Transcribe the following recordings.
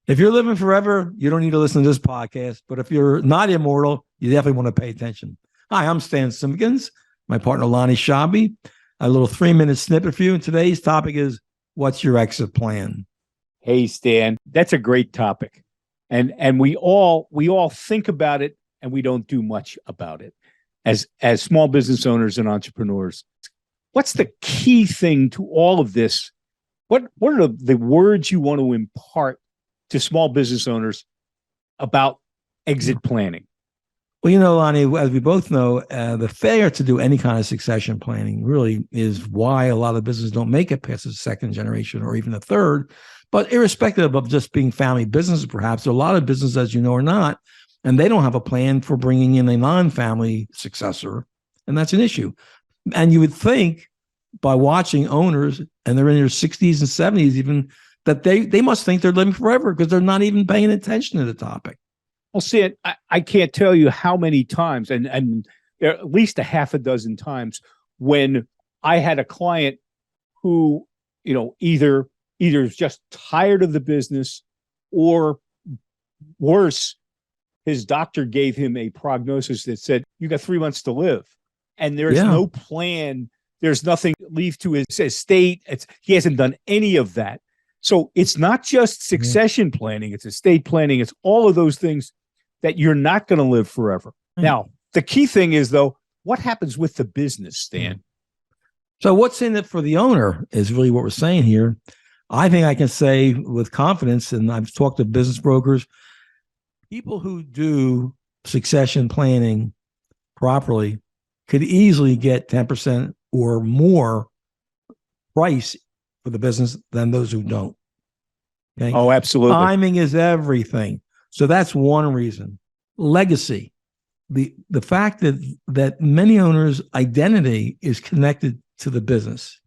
If you're living forever, you don't need to listen to this podcast. But if you're not immortal, you definitely want to pay attention. Hi, I'm Stan Simpkins, my partner Lonnie Shambi. A little 3-minute snippet for you. And today's topic is, what's your exit plan? Hey, Stan, that's a great topic. And we all think about it, and we don't do much about it. As small business owners and entrepreneurs, what's the key thing to all of this? What are the words you want to impart to small business owners about exit planning? Well, Lonnie, as we both know, the failure to do any kind of succession planning really is why a lot of businesses don't make it past the second generation or even the third. But irrespective of just being family businesses, perhaps, there are a lot of businesses, as you know, are not, and they don't have a plan for bringing in a non-family successor, and that's an issue. And you would think by watching owners, and they're in their 60s and 70s even, that they must think they're living forever because they're not even paying attention to the topic. Well, Stan, I can't tell you how many times, and there are at least a half a dozen times when I had a client who, either is just tired of the business, or worse, his doctor gave him a prognosis that said, you got 3 months to live. And there's no plan. There's nothing leave to his estate. He hasn't done any of that. So it's not just succession planning, it's estate planning. It's all of those things that you're not going to live forever. Now, the key thing is, though, what happens with the business, Stan? So what's in it for the owner is really what we're saying here. I think I can say with confidence, and I've talked to business brokers, people who do succession planning properly could easily get 10% or more price for the business than those who don't. Okay? Oh, absolutely. Timing is everything. So that's one reason. Legacy. The fact that many owners' identity is connected to the business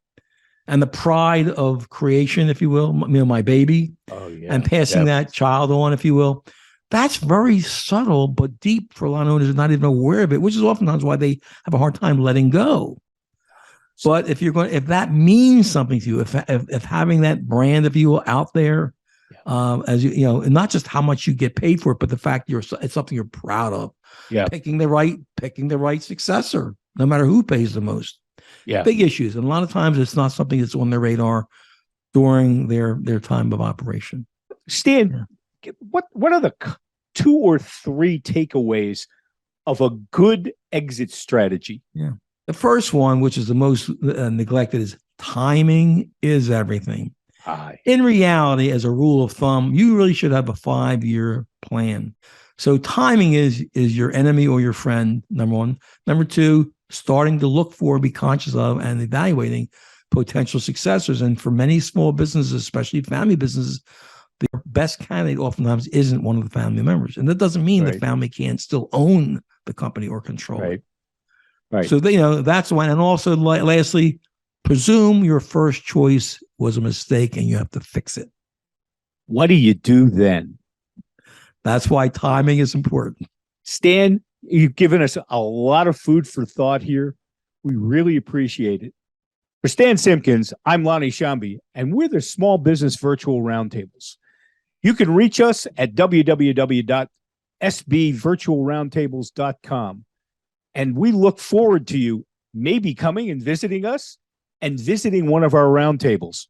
and the pride of creation, if you will, my baby, and passing that child on, if you will. That's very subtle but deep for a lot of owners who are not even aware of it, which is oftentimes why they have a hard time letting go. But if that means something to you, if having that brand, if you will, out there, as and not just how much you get paid for it, but the fact it's something you're proud of. Yeah, picking the right successor, no matter who pays the most. Yeah, big issues, and a lot of times it's not something that's on their radar during their time of operation. Stan, what are the 2 or 3 takeaways of a good exit strategy? Yeah. The first one, which is the most neglected, is timing is everything. In reality, as a rule of thumb, you really should have a 5-year plan. So timing is your enemy or your friend, number one. Number two, starting to look for, be conscious of, and evaluating potential successors. And for many small businesses, especially family businesses, the best candidate oftentimes isn't one of the family members. And that doesn't mean the family can't still own the company or control it. Right. So, that's one. And also, lastly, presume your first choice was a mistake and you have to fix it. What do you do then? That's why timing is important. Stan, you've given us a lot of food for thought here. We really appreciate it. For Stan Simpkins, I'm Lonnie Shambi, and we're the Small Business Virtual Roundtables. You can reach us at www.sbvirtualroundtables.com. And we look forward to you maybe coming and visiting us and visiting one of our roundtables.